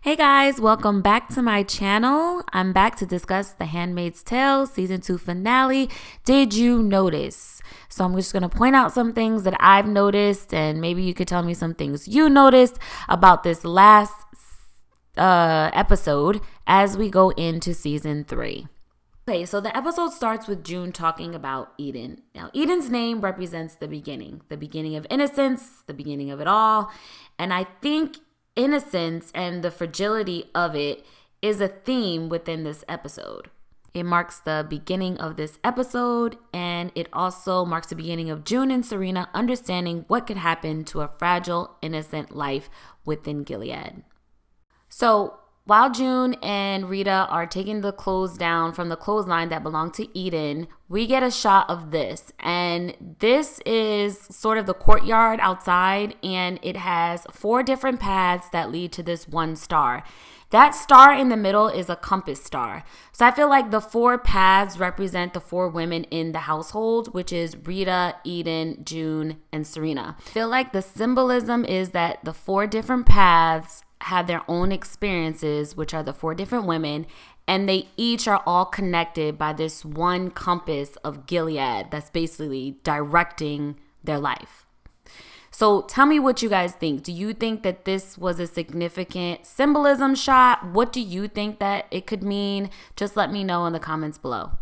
Hey guys, welcome back to my channel. I'm back to discuss The Handmaid's Tale season 2 finale. Did you notice? So I'm just going to point out some things that I've noticed, and maybe you could tell me some things you noticed about this last episode as we go into season 3. Okay, so the episode starts with June talking about Eden. Now, Eden's name represents the beginning of innocence, the beginning of it all. And I think innocence and the fragility of it is a theme within this episode. It marks the beginning of this episode, and it also marks the beginning of June and Serena understanding what could happen to a fragile, innocent life within Gilead. So while June and Rita are taking the clothes down from the clothesline that belonged to Eden, we get a shot of this. And this is sort of the courtyard outside, and it has 4 different paths that lead to this one star. That star in the middle is a compass star. So I feel like the 4 paths represent the 4 women in the household, which is Rita, Eden, June, and Serena. I feel like the symbolism is that the 4 different paths have their own experiences, which are the 4 different women, and they each are all connected by this one compass of Gilead that's basically directing their life. So tell me what you guys think. Do you think that this was a significant symbolism shot? What do you think that it could mean? Just let me know in the comments below.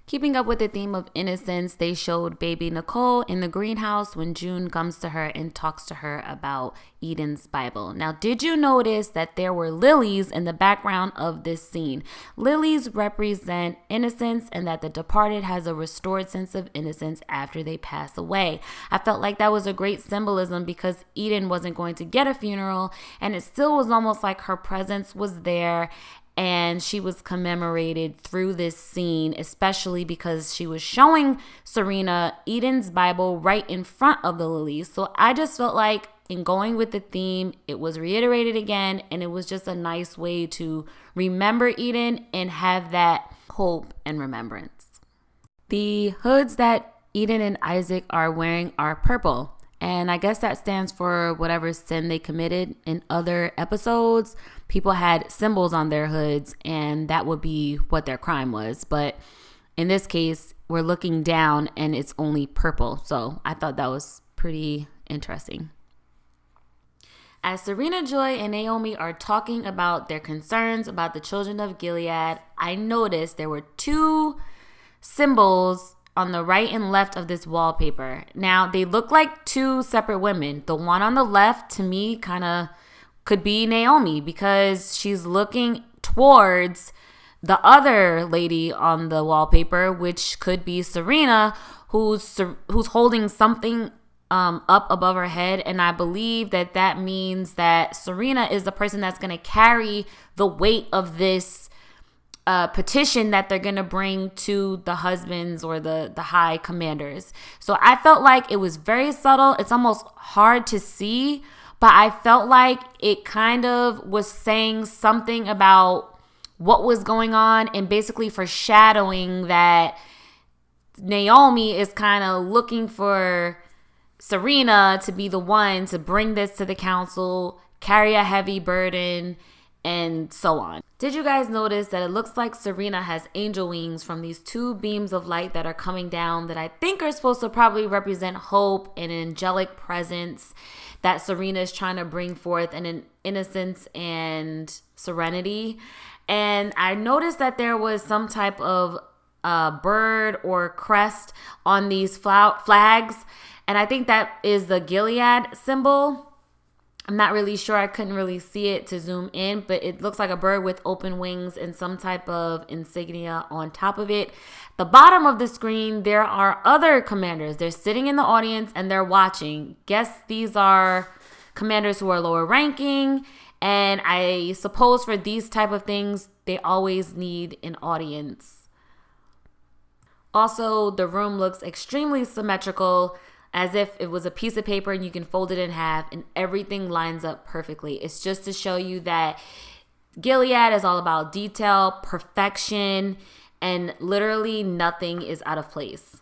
Keeping up with the theme of innocence, they showed baby Nicole in the greenhouse when June comes to her and talks to her about Eden's Bible. Now, did you notice that there were lilies in the background of this scene? Lilies represent innocence, and that the departed has a restored sense of innocence after they pass away. I felt like that was a great symbolism because Eden wasn't going to get a funeral, and it still was almost like her presence was there. And she was commemorated through this scene, especially because she was showing Serena Eden's Bible right in front of the lilies. So I just felt like in going with the theme, it was reiterated again, and it was just a nice way to remember Eden and have that hope and remembrance. The hoods that Eden and Isaac are wearing are purple. And I guess that stands for whatever sin they committed. In other episodes, people had symbols on their hoods, and that would be what their crime was. But in this case, we're looking down and it's only purple. So I thought that was pretty interesting. As Serena, Joy, and Naomi are talking about their concerns about the children of Gilead, I noticed there were 2 symbols on the right and left of this wallpaper. Now, they look like 2 separate women. The one on the left, to me, kind of could be Naomi because she's looking towards the other lady on the wallpaper, which could be Serena, who's holding something up above her head. And I believe that means that Serena is the person that's going to carry the weight of this petition that they're going to bring to the husbands or the high commanders. So I felt like it was very subtle. It's almost hard to see, but I felt like it kind of was saying something about what was going on and basically foreshadowing that Naomi is kind of looking for Serena to be the one to bring this to the council, carry a heavy burden, and so on. Did you guys notice that it looks like Serena has angel wings from these 2 beams of light that are coming down that I think are supposed to probably represent hope and an angelic presence that Serena is trying to bring forth, and an innocence and serenity. And I noticed that there was some type of bird or crest on these flags, and I think that is the Gilead symbol. I'm not really sure. I couldn't really see it to zoom in, but it looks like a bird with open wings and some type of insignia on top of it. The bottom of the screen, there are other commanders. They're sitting in the audience and they're watching. Guess these are commanders who are lower ranking. And I suppose for these type of things, they always need an audience. Also, the room looks extremely symmetrical, as if it was a piece of paper and you can fold it in half and everything lines up perfectly. It's just to show you that Gilead is all about detail, perfection, and literally nothing is out of place.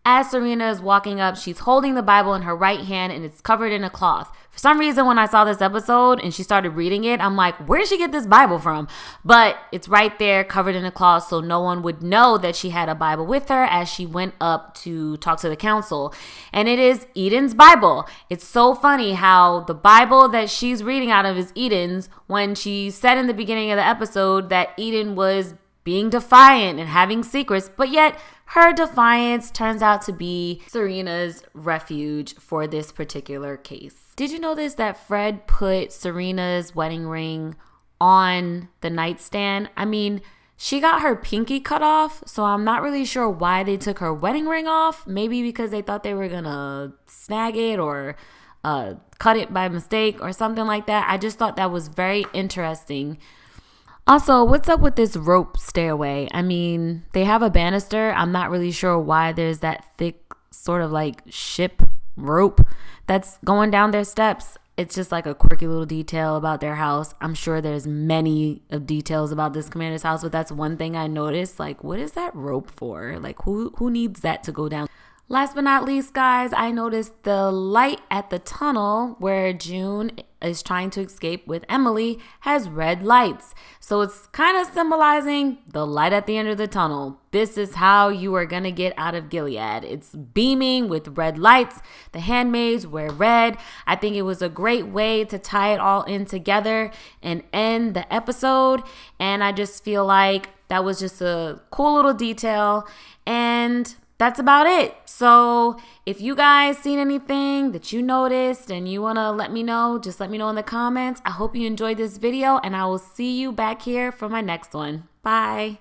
As Serena is walking up, she's holding the Bible in her right hand and it's covered in a cloth. For some reason, when I saw this episode and she started reading it, I'm like, where did she get this Bible from? But it's right there covered in a cloth, so no one would know that she had a Bible with her as she went up to talk to the council. And it is Eden's Bible. It's so funny how the Bible that she's reading out of is Eden's, when she said in the beginning of the episode that Eden was being defiant and having secrets, but yet her defiance turns out to be Serena's refuge for this particular case. Did you notice that Fred put Serena's wedding ring on the nightstand? I mean, she got her pinky cut off, so I'm not really sure why they took her wedding ring off. Maybe because they thought they were gonna snag it or cut it by mistake or something like that. I just thought that was very interesting. Also, what's up with this rope stairway? I mean, they have a banister. I'm not really sure why there's that thick sort of like ship rope that's going down their steps. It's just like a quirky little detail about their house. I'm sure there's many of details about this commander's house, but that's one thing I noticed. Like, what is that rope for? Like, who needs that to go down? Last but not least, guys, I noticed the light at the tunnel where June is trying to escape with Emily has red lights. So it's kind of symbolizing the light at the end of the tunnel. This is how you are going to get out of Gilead. It's beaming with red lights. The handmaids wear red. I think it was a great way to tie it all in together and end the episode. And I just feel like that was just a cool little detail. And that's about it. So if you guys seen anything that you noticed and you want to let me know, just let me know in the comments. I hope you enjoyed this video and I will see you back here for my next one. Bye.